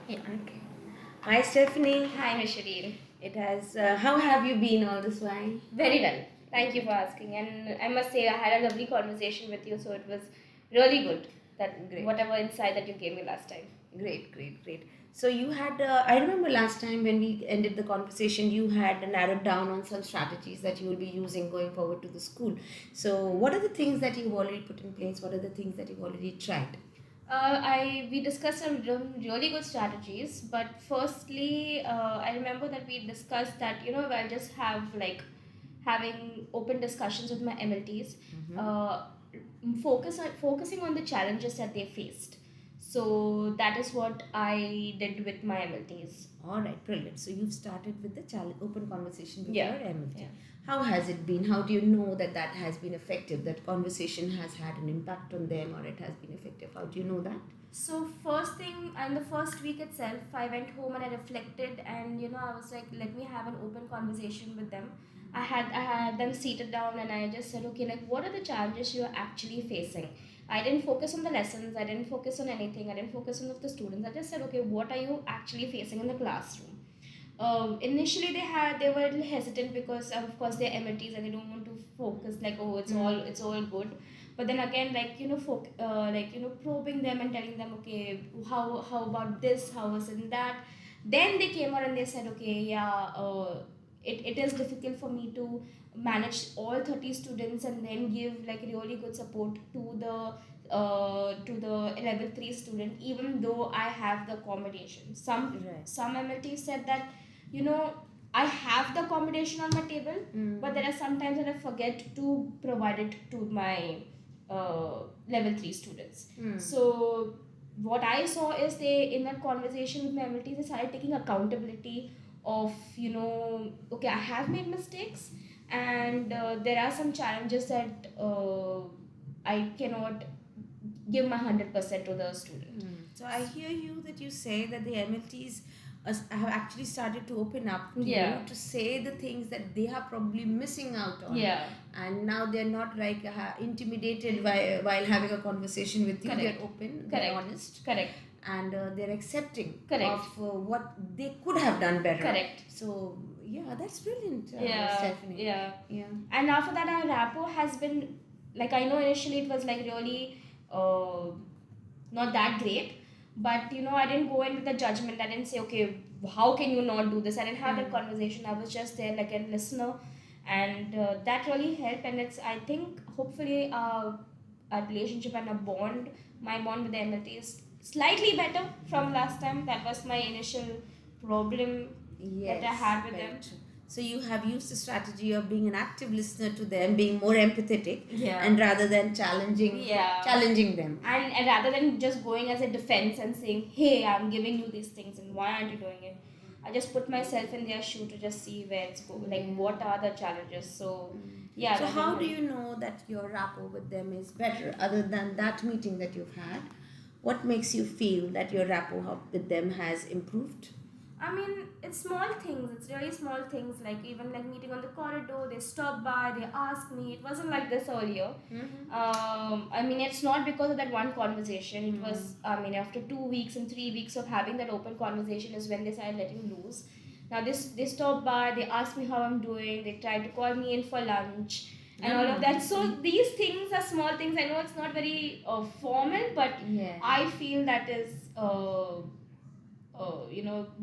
Yeah, okay. Hi, Stephanie. Hi, Mishireen. It has. How have you been all this while? Very well. Thank you for asking. And I must say, I had a lovely conversation with you, so it was really good. That Great. whatever insight that you gave me last time. Great, great, great. So you had. I remember last time when we ended the conversation, you had narrowed down on some strategies that you will be using going forward to the school. So what are the things that you've already put in place? What are the things that you've already tried? We discussed some really good strategies, but firstly, I remember that we discussed that I'll just have like having open discussions with my MLTs, focusing on the challenges that they faced. So that is what I did with my MLTs. All right, brilliant. So you've started with the open conversation with Yeah. your MLT. Yeah. How has it been? How do you know that that has been effective? That conversation has had an impact on them, or it has been effective? How do you know that? So first thing in the first week itself, I went home and I reflected, and I was like, let me have an open conversation with them. I had them seated down, and I just said, okay, like what are the challenges you are actually facing? I didn't focus on the lessons. I didn't focus on anything. I didn't focus on the students. I just said, okay, what are you actually facing in the classroom? Initially they were a little hesitant because of course they're MLTs and they don't want to focus like, oh, it's all good. But then again, like probing them and telling them, okay, how about this, how was it that. Then they came out and they said, okay, yeah, it is difficult for me to manage all 30 students and then give like really good support to the level 3 student, even though I have the accommodation. Right. Some MLTs said that, you know I have the accommodation on my table, but there are sometimes that I forget to provide it to my level 3 students. So what I saw is they, in that conversation with my MLTs, they started taking accountability of, okay, I have made mistakes, and there are some challenges that I cannot give my 100% to the student. So I hear you that you say that the MLTs have actually started to open up to Yeah. you to say the things that they are probably missing out on. Yeah. And now they're not like intimidated while having a conversation with you. Correct. They're open, Correct. they're honest, Correct. and they're accepting Correct. of what they could have done better. Correct. So yeah, that's brilliant, Yeah. Stephanie. Yeah. Yeah. And after that, our rapport has been like, I know initially it was like really not that great, but I didn't go in with the judgment. I didn't say, okay, how can you not do this? I didn't have that conversation. I was just there like a listener, and that really helped. And it's, I think, hopefully our relationship and my bond with the MLT is slightly better from last time. That was my initial problem that I had with very them. true. So you have used the strategy of being an active listener to them, being more empathetic, Yeah. and rather than challenging them. And rather than just going as a defense and saying, hey, I'm giving you these things and why aren't you doing it, I just put myself in their shoe to just see where it's going, like what are the challenges. So yeah. So how do you know that your rapport with them is better, other than that meeting that you've had? What makes you feel that your rapport with them has improved? I mean, it's small things. It's really small things. Like even like meeting on the corridor, they stop by, they ask me. It wasn't like this earlier. I mean, it's not because of that one conversation. It was, I mean, after 2 weeks and 3 weeks of having that open conversation is when they started letting loose. Now they stop by, they ask me how I'm doing. They try to call me in for lunch and all of that. So these things are small things. I know it's not very formal, but Yeah. I feel that is.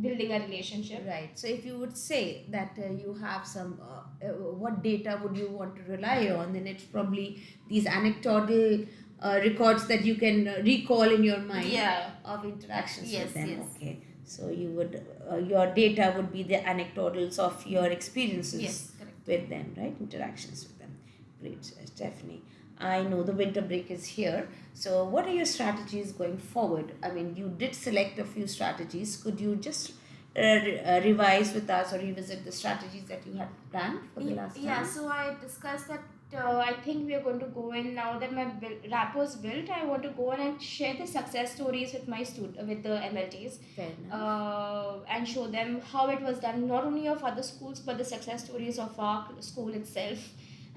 Building a relationship. Right. So, if you would say that you have some, what data would you want to rely on? Then it's probably these anecdotal records that you can recall in your mind. Yeah. Of interactions Yes, with them. yes. Okay. So you would, your data would be the anecdotals of your experiences. Yes, correct. With them, right? Interactions with them. Great, Stephanie. I know the winter break is here. So, what are your strategies going forward? I mean, you did select a few strategies. Could you just revise with us or revisit the strategies that you had planned for the last time? Yeah, so I discussed that I think we are going to go in now that my rapport is built. I want to go in and share the success stories with with the MLTs. Fair enough. And show them how it was done, not only of other schools but the success stories of our school itself,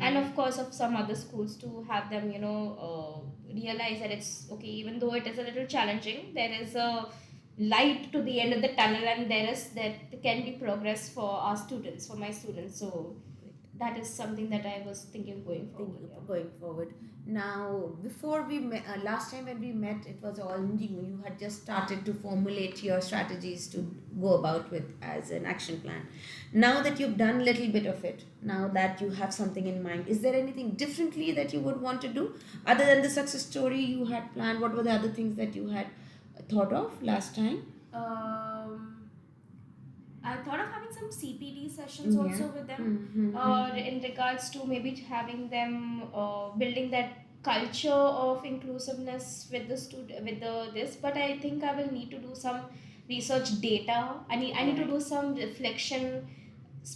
and of course of some other schools, to have them realize that it's okay, even though it is a little challenging, there is a light to the end of the tunnel, and there can be progress for our students, for my students. So that is something that I was thinking going forward. Thinking Yeah. of going forward. Now, before we met, last time when we met, it was all new. You had just started to formulate your strategies to go about with as an action plan. Now that you've done a little bit of it, now that you have something in mind, is there anything differently that you would want to do other than the success story you had planned? What were the other things that you had thought of last time? I thought of having some CPD sessions Yeah. also with them, Mm-hmm. or in regards to maybe having them building that culture of inclusiveness with the with the this. But I think I will need to do some research data. I need to do some reflection,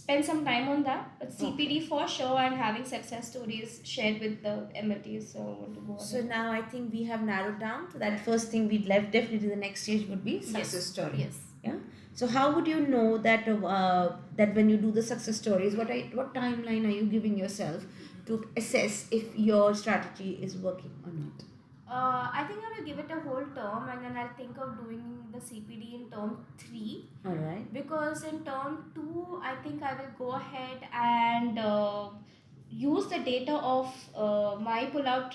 spend some time on that. But CPD for sure, and having success stories shared with the MLTs. So I want to go ahead. So now I think we have narrowed down to that first thing we'd left. Definitely the next stage would be success story. Yes. Yeah. So how would you know that that when you do the success stories, what timeline are you giving yourself to assess if your strategy is working or not? I think I will give it a whole term, and then I'll think of doing the CPD in term 3, All right. because in term 2 I think I will go ahead and use the data of my pull out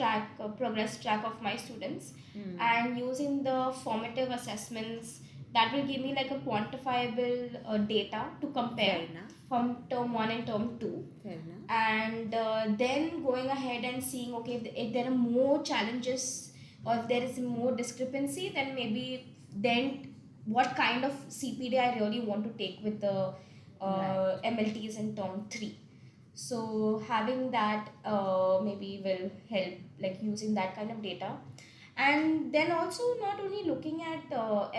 track, progress track of my students, and using the formative assessments that will give me like a quantifiable data to compare Fair enough. from term 1 and term 2, Fair enough. and then going ahead and seeing, okay, if there are more challenges or if there is more discrepancy, then maybe then what kind of CPD I really want to take with the Right. MLTs in term 3. So having that maybe will help, like using that kind of data, and then also not only looking at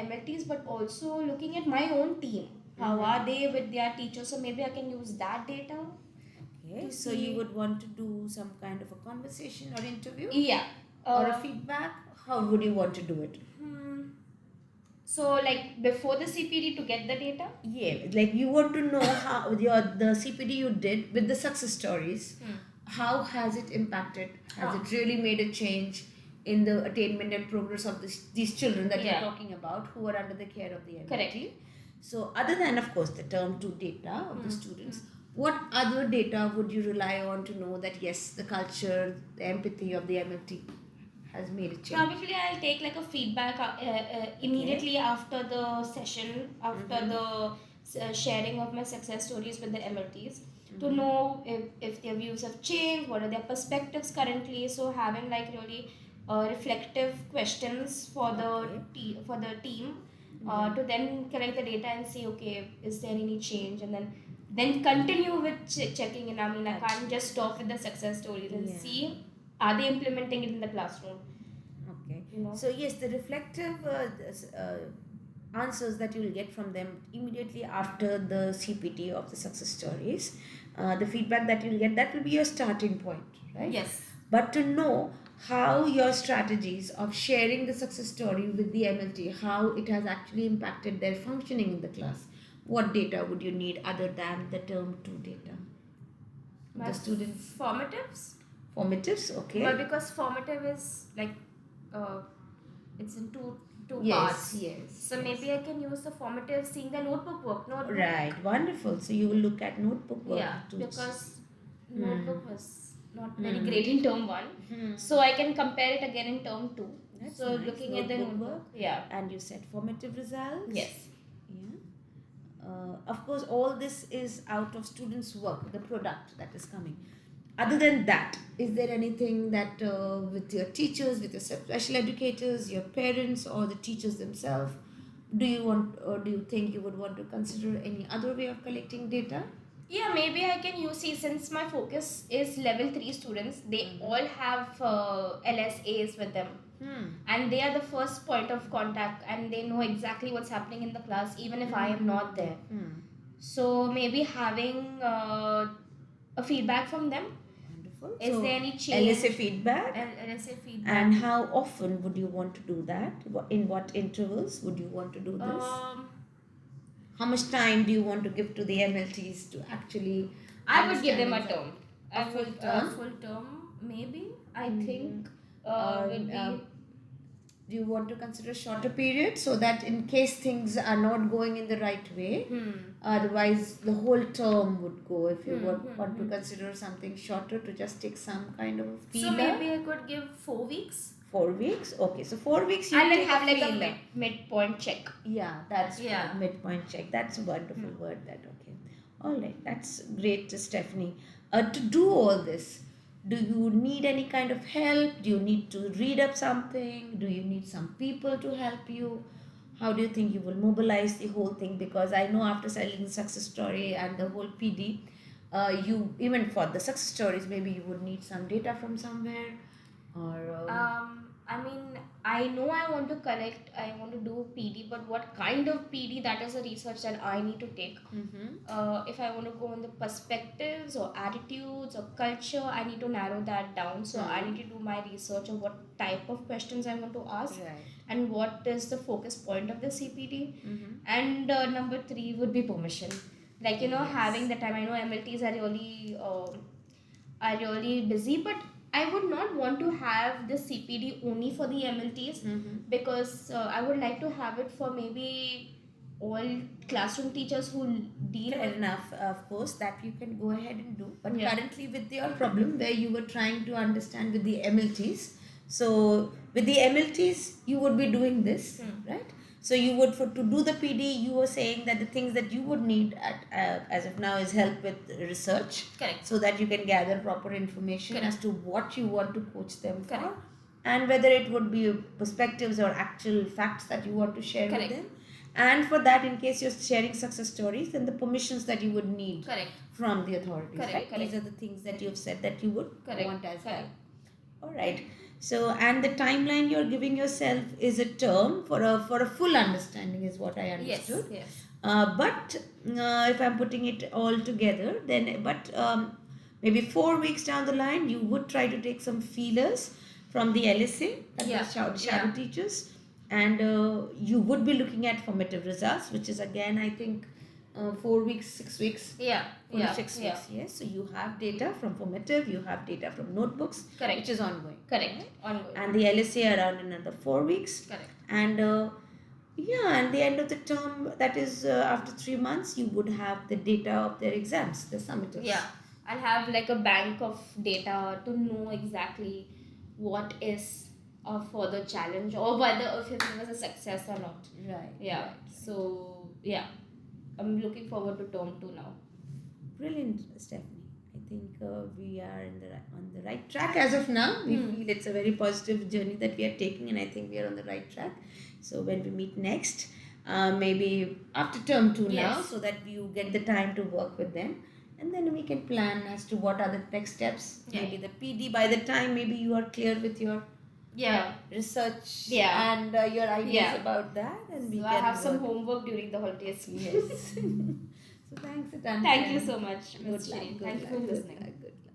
MLTs but also looking at my own team. How are they with their teachers? So maybe I can use that data. Okay. To So see- you would want to do some kind of a conversation or interview Yeah. or a feedback. How would you want to do it? So like before the CPD to get the data. Yeah, like you want to know how the CPD you did with the success stories, how has it impacted? Has it really made a change in the attainment and progress of these children that Yeah. you're talking about who are under the care of the MLT? Correct. So other than of course the term 2 data of the students, what other data would you rely on to know that yes, the culture, the empathy of the MLT has made a change? Probably I'll take like a feedback immediately after the session, after the sharing of my success stories with the MLTs, to know if their views have changed, what are their perspectives currently. So having like really reflective questions for for the team, to then collect the data and see, okay, is there any change, and then continue with checking in. I mean, I can't just stop with the success stories and see, are they implementing it in the classroom. Okay. You know? So yes, the reflective answers that you will get from them immediately after the CPT of the success stories, the feedback that you'll get, that will be your starting point, right? Yes. But to know how your strategies of sharing the success story with the MLT, how it has actually impacted their functioning in the class, what data would you need other than the term 2 data? My The students' formatives. formatives, okay. But because formative is like it's in two Yes, parts. yes. So yes. maybe I can use the formative, seeing the notebook work. Right, wonderful. So you will look at notebook work. Yeah, to because notebook was not very Hmm. great in term 1. So I can compare it again in term 2. That's So nice. looking at the Notebook notebook. work. Yeah. And you said formative results. Yes. Yeah. Of course, all this is out of students' work, the product that is coming. Other than that, is there anything that with your teachers, with your special educators, your parents, or the teachers themselves, do you want or do you think you would want to consider any other way of collecting data? Yeah, maybe I can use, see, since my focus is level 3 students, they all have LSAs with them. And they are the first point of contact, and they know exactly what's happening in the class, even if I am not there. So maybe having a feedback from them. Wonderful. Is So, there any change? LSA feedback? LSA feedback. And how often would you want to do that? In what intervals would you want to do this? How much time do you want to give to the MLTs to actually? I would give them a understand term. A full term? Full term, maybe. I think Or, would be. do you want to consider shorter period so that in case things are not going in the right way, otherwise the whole term would go, if you want to consider something shorter to just take some kind of a So feeler? maybe I could give 4 weeks 4 weeks, okay, so 4 weeks you and then take have like a feeler. midpoint check. Yeah, that's Yeah. midpoint check. That's a wonderful word. That okay. All right, that's great, Stephanie. To do all this, do you need any kind of help? Do you need to read up something? Do you need some people to help you? How do you think you will mobilize the whole thing? Because I know after selling the success story and the whole PD, you even for the success stories, maybe you would need some data from somewhere, or I mean, I know I want to collect, I want to do PD, but what kind of PD, that is a research that I need to take. If I want to go on the perspectives or attitudes or culture, I need to narrow that down. So I need to do my research of what type of questions I want to ask right. and what is the focus point of the CPD. Mm-hmm. And number 3 would be permission. Like, Yes. having the time. I know MLTs are really busy, but I would not want to have the CPD only for the MLTs, because I would like to have it for maybe all classroom teachers who deal Fair with. enough, of course, that you can go ahead and do. But Yeah. currently, with your problem where you were trying to understand with the MLTs, so with the MLTs, you would be doing this, right? So you would, for to do the PD, you were saying that the things that you would need as of now is help with research, Correct. so that you can gather proper information Correct. as to what you want to coach them for, Correct. and whether it would be perspectives or actual facts that you want to share Correct. with them. And for that, in case you're sharing success stories, then the permissions that you would need Correct. from the authorities, Correct, right? correct. These are the things that you've said that you would Correct, want as well. correct. All right. So, and the timeline you're giving yourself is a term for a full understanding, is what I Yes. understood. Yes. But if I'm putting it all together, then maybe 4 weeks down the line, you would try to take some feelers from the LSA, that Yeah. the shadow Yeah. teachers, and you would be looking at formative results, which is again, I think, 4 weeks, 6 weeks. Yeah. 6 weeks, yes. So you have data from formative, you have data from notebooks, Correct. which is ongoing. Correct. Right? Ongoing. And the LSA around another 4 weeks. Correct. And and the end of the term, that is after 3 months, you would have the data of their exams, the summatives. Yeah. I'll have like a bank of data to know exactly what is a further challenge or whether if it was a success or not. Right. Yeah. Right. So yeah, I'm looking forward to term 2 now. Brilliant, Stephanie. I think we are on the right track as of now. We feel it's a very positive journey that we are taking, and I think we are on the right track. So when we meet next, maybe after term 2 now, Yes. so that you get the time to work with them, and then we can plan as to what are the next steps. Yeah. Maybe the PD, by the time maybe you are clear with your Yeah. research Yeah. and your ideas Yeah. about that, and we So can I have some work. homework during the holidays. Yes. So thanks a ton. Thank you so much, Good Ms. luck. Shri. Good Thank you luck. for Good listening. luck. Good luck.